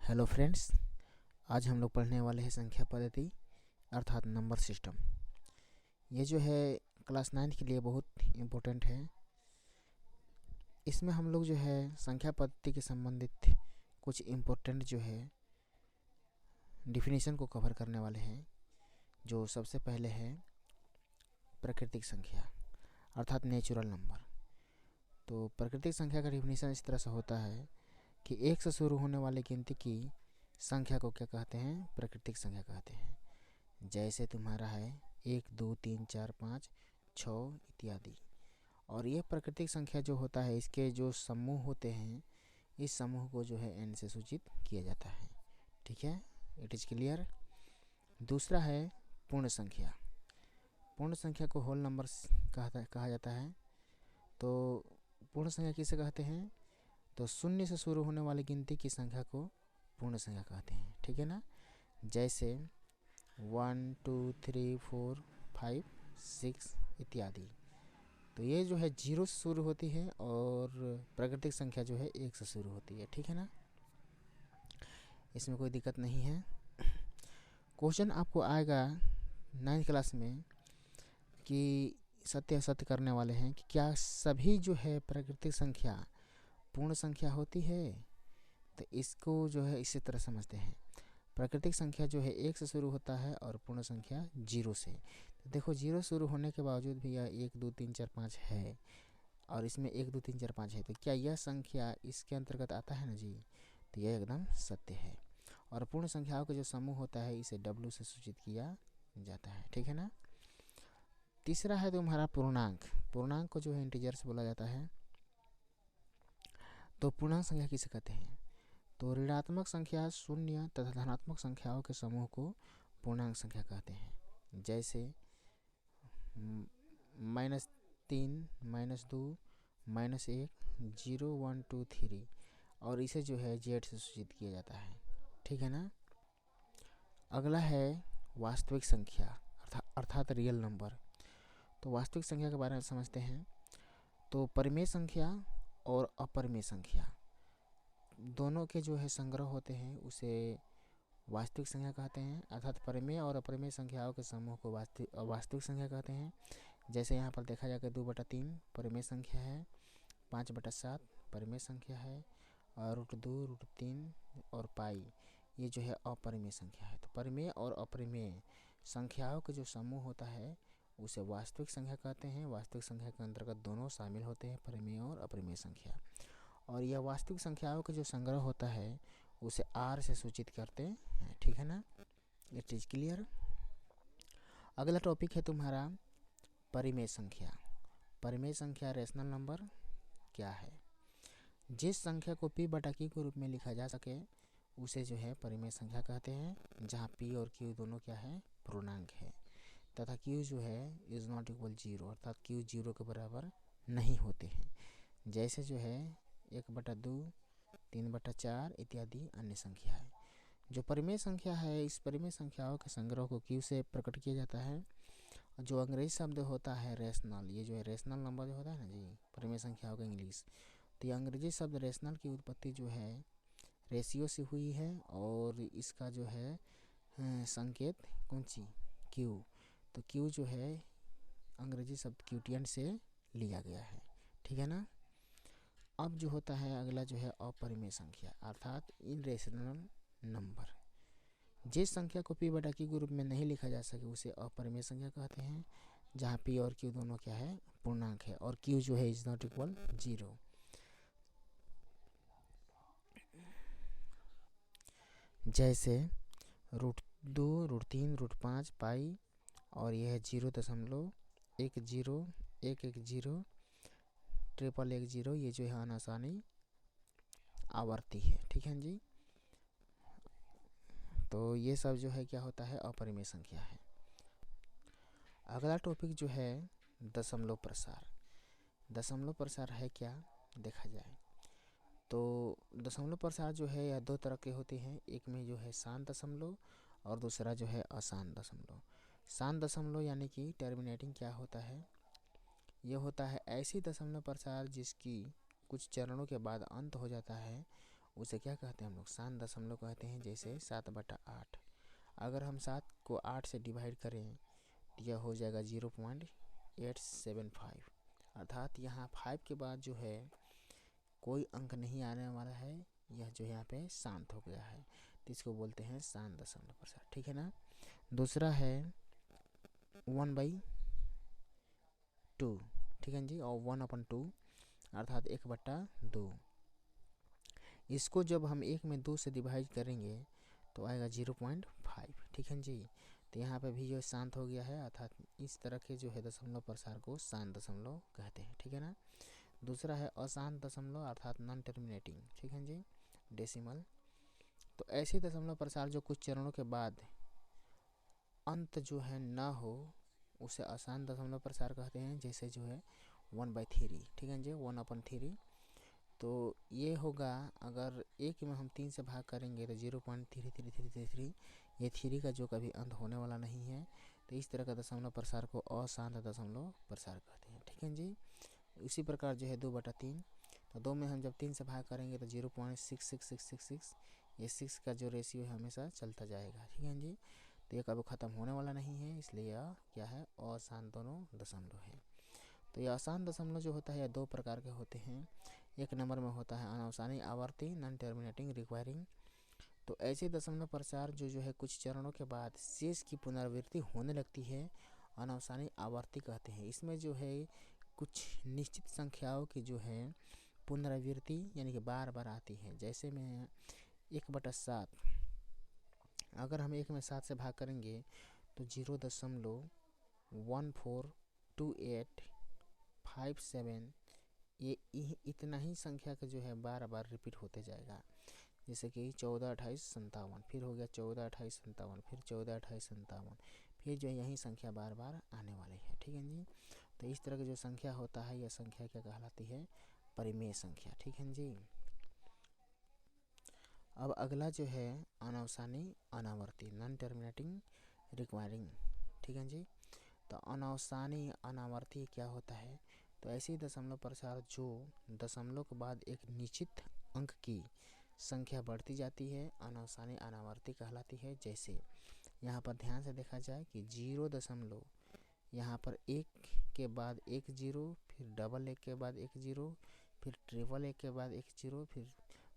Hello friends, आज हम लोग पढ़ने वाले हैं संख्या पद्धति अर्थात नंबर सिस्टम। ये जो है क्लास 9 के लिए बहुत इम्पोर्टेंट है। इसमें हम लोग जो है संख्या पद्धति के संबंधित कुछ इम्पोर्टेंट जो है डिफिनीशन को कवर करने वाले हैं। जो सबसे पहले है प्राकृतिक संख्या अर्थात नेचुरल नंबर। तो प्राकृतिक संख्या का डिफिनीशन इस तरह से होता है कि एक से शुरू होने वाली गिनती की संख्या को क्या कहते हैं? प्राकृतिक संख्या कहते हैं। जैसे तुम्हारा है 1 2 3 4 5 6 इत्यादि। और ये प्राकृतिक संख्या जो होता है इसके जो समूह होते हैं, इस समूह को जो है n से सूचित किया जाता है। ठीक है, इट इज़ क्लियर। दूसरा है पूर्ण संख्या। पूर्ण संख्या को होल नंबर कहा जाता है। तो पूर्ण संख्या किसे कहते हैं? तो शून्य से शुरू होने वाली गिनती की संख्या को पूर्ण संख्या कहते हैं। ठीक है ना। जैसे 1 2 3 4 5 6 इत्यादि। तो ये जो है 0 से शुरू होती है और प्राकृतिक संख्या जो है 1 से शुरू होती है। ठीक है ना, इसमें कोई दिक्कत नहीं है। क्वेश्चन आपको आएगा 9th क्लास में कि सत्य असत्य करने वाले हैं कि क्या सभी जो है प्राकृतिक संख्या पूर्ण संख्या होती है? तो इसको जो है इसी तरह समझते हैं। प्राकृतिक संख्या जो है 1 से शुरू होता है और पूर्ण संख्या 0 से। तो देखो 0 शुरू होने के बावजूद भी यह 1 2 3 4 5 है और इसमें 1 2 3 4 5 है। तो क्या यह संख्या इसके अंतर्गत आता है ना जी? तो यह एकदम सत्य है। और पूर्ण संख्याओं का जो समूह होता है इसे W से सूचित किया जाता है। ठीक है ना। तीसरा है तुम्हारा पूर्णांक। पूर्णांक को जो है इंटीजर से बोला जाता है। तो पूर्णांक संख्या किसे कहते हैं? तो ऋणात्मक संख्या, शून्य तथा धनात्मक संख्याओं के समूह को पूर्णांक संख्या कहते हैं। जैसे -3 -2 -1 0 1 2 3 और इसे जो है Z से सूचित किया जाता है। ठीक है ना। अगला है वास्तविक संख्या अर्थात रियल नंबर। तो वास्तविक संख्या के बारे में समझते हैं। तो परिमेय संख्या और अपरिमेय संख्या दोनों के जो है संग्रह होते हैं उसे वास्तविक संख्या कहते हैं। अर्थात परिमेय और अपरिमेय संख्याओं के समूह को वास्तविक संख्या कहते हैं। जैसे यहाँ पर देखा जाए कि 2/3 परिमेय संख्या है, 5/7 परिमेय संख्या है और √2 √3 और पाई ये जो है अपरिमेय संख्या है। तो परिमेय और अपरिमेय संख्याओं के जो समूह होता है उसे वास्तविक संख्या कहते हैं। वास्तविक संख्या के अंतर्गत दोनों शामिल होते हैं, परिमेय और अपरिमेय संख्या। और यह वास्तविक संख्याओं का जो संग्रह होता है उसे R से सूचित करते हैं। ठीक है ना, इट इज क्लियर। अगला टॉपिक है तुम्हारा परिमेय संख्या। परिमेय संख्या रेशनल नंबर क्या है? जिस संख्या को P/Q के रूप में लिखा जा सके उसे जो है परिमेय संख्या कहते हैं, जहाँ P और Q दोनों क्या है? पूर्णांक है तथा Q जो है इज नॉट इक्वल 0 अर्थात Q 0 के बराबर नहीं होते हैं। जैसे जो है 1/2 3/4 इत्यादि अन्य संख्या है। जो परिमेय संख्या है इस परिमेय संख्याओं के संग्रह को Q से प्रकट किया जाता है। जो अंग्रेजी शब्द होता है रेशनल, ये जो है रेशनल नंबर जो होता है ना जी, परिमेय संख्याओं का इंग्लिश। तो ये अंग्रेजी शब्द रेशनल की उत्पत्ति जो है रेशियो से हुई है और इसका जो है संकेत कौन सी? Q। तो Q जो है अंग्रेजी शब्द क्यूटियन से लिया गया है। ठीक है ना। अब जो होता है अगला जो है अपरिमेय संख्या अर्थात इरेशनल नंबर। जिस संख्या को P/Q के रूप में नहीं लिखा जा सके उसे अपरिमेय संख्या कहते हैं, जहाँ P और Q दोनों क्या है? पूर्णांक है और Q जो है इज नॉट इक्वल 0। जैसे √2 √3 √5 पाई और यह है 0.10 110 110 ये जो है अनासानी आवर्ती है। ठीक है जी। तो ये सब जो है क्या होता है? अपरिमेय संख्या है। अगला टॉपिक जो है दशमलव प्रसार। दशमलव प्रसार है क्या देखा जाए तो दशमलव प्रसार जो है यह दो तरह के होते हैं। एक में जो है शांत दशमलव और दूसरा जो है अशांत दशमलव। शांत दशमलव यानी कि टर्मिनेटिंग क्या होता है? यह होता है ऐसी दशमलव प्रसार जिसकी कुछ चरणों के बाद अंत हो जाता है उसे क्या कहते हैं हम लोग, शांत दशमलव कहते हैं। जैसे 7/8, अगर हम 7 को 8 से डिवाइड करें तो यह हो जाएगा 0.875, अर्थात यहाँ 5 के बाद जो है कोई अंक नहीं आने वाला है, यह जो यहाँ पे शांत हो गया है, तो इसको बोलते हैं शांत दशमलव प्रसार। ठीक है ना। दूसरा है 1/2, ठीक है जी, और 1/2 अर्थात 1/2। इसको जब हम 1 में 2 से डिवाइड करेंगे तो आएगा 0.5, ठीक है जी। तो यहाँ पे भी जो शांत हो गया है, अर्थात इस तरह के जो है दशमलव प्रसार को शांत दशमलव कहते हैं। ठीक है ना। दूसरा है अशांत दशमलव अर्थात नॉन टर्मिनेटिंग, ठीक है जी, डेसिमल। तो ऐसे दशमलव प्रसार जो कुछ चरणों के बाद अंत जो है ना हो, उसे अशांत दशमलव प्रसार कहते हैं। जैसे जो है 1/3, ठीक है जी, 1/3। तो ये होगा, अगर 1 में हम 3 से भाग करेंगे तो 0.3333, ये 3 का जो कभी अंत होने वाला नहीं है। तो इस तरह का दशमलव प्रसार को अशांत दशमलव प्रसार कहते हैं। ठीक है जी। इसी प्रकार जो है 2/3, तो 2 में हम जब 3 से भाग करेंगे तो 0.66666, ये 6 का जो रेशियो है हमेशा चलता जाएगा। ठीक है जी। तो ये कभी ख़त्म होने वाला नहीं है, इसलिए यह क्या है, अशांत दोनों दशमलव है। तो ये अशांत दशमलव जो होता है यह 2 प्रकार के होते हैं। एक नंबर में होता है अनावसानी आवर्ती, नॉन टर्मिनेटिंग रिक्वायरिंग। तो ऐसे दशमलव प्रसार जो है कुछ चरणों के बाद शेष की पुनरावृत्ति होने लगती है, अनावसानी आवर्ती कहते हैं। इसमें जो है कुछ निश्चित संख्याओं की जो है पुनरावृत्ति यानी कि बार बार आती है। जैसे में 1/7, अगर हम 1 में 7 से भाग करेंगे तो 0.142857, ये इतना ही संख्या का जो है बार बार रिपीट होते जाएगा। जैसे कि 14, 28, 57, फिर हो गया 14, 28, 57, फिर 14, 28, 57, फिर जो है यही संख्या बार बार आने वाली है। ठीक है जी। तो इस तरह की जो संख्या होता है, यह संख्या क्या कहलाती है, परिमेय संख्या। ठीक है जी। अब अगला जो है अनावसानी अनावर्ती, नॉन टर्मिनेटिंग रिक्वायरिंग। ठीक है जी। तो अनावसानी अनावर्ती क्या होता है, तो ऐसी दशमलव प्रसार जो दशमलव के बाद एक निश्चित अंक की संख्या बढ़ती जाती है, अनावसानी अनावर्ती कहलाती है। जैसे यहाँ पर ध्यान से देखा जाए कि 0, यहाँ पर 1 के बाद 1 0, फिर डबल 1 के बाद 1 0, फिर ट्रिपल 1 के बाद 1 0, फिर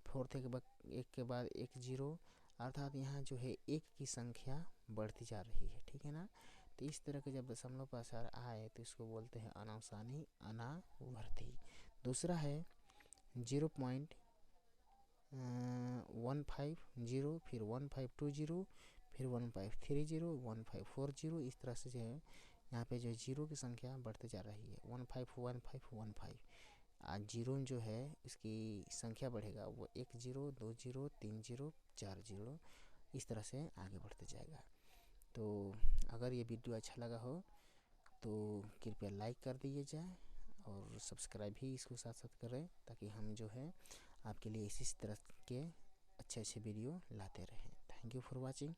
फोर्थ 1 के बाद 1 0, अर्थात यहाँ जो है 1 की संख्या बढ़ती जा रही है। ठीक है ना। तो इस तरह के जब दशमलव प्रसार आए तो इसको बोलते हैं अनावसानी अनावर्ती। दूसरा है 0.1550, फिर 1520, फिर 1530, 1540, इस तरह से जो है यहाँ पे जो है जीरो की संख्या बढ़ते जा रही है। 151515, आज जीरो जो है इसकी संख्या बढ़ेगा, वो 1 0, 2 0, 3 0, 4 0, इस तरह से आगे बढ़ते जाएगा। तो अगर ये वीडियो अच्छा लगा हो तो कृपया लाइक कर दीजिए जाए, और सब्सक्राइब भी इसको साथ साथ करें, ताकि हम जो है आपके लिए इसी तरह के अच्छे अच्छे वीडियो लाते रहें। Thank you for watching.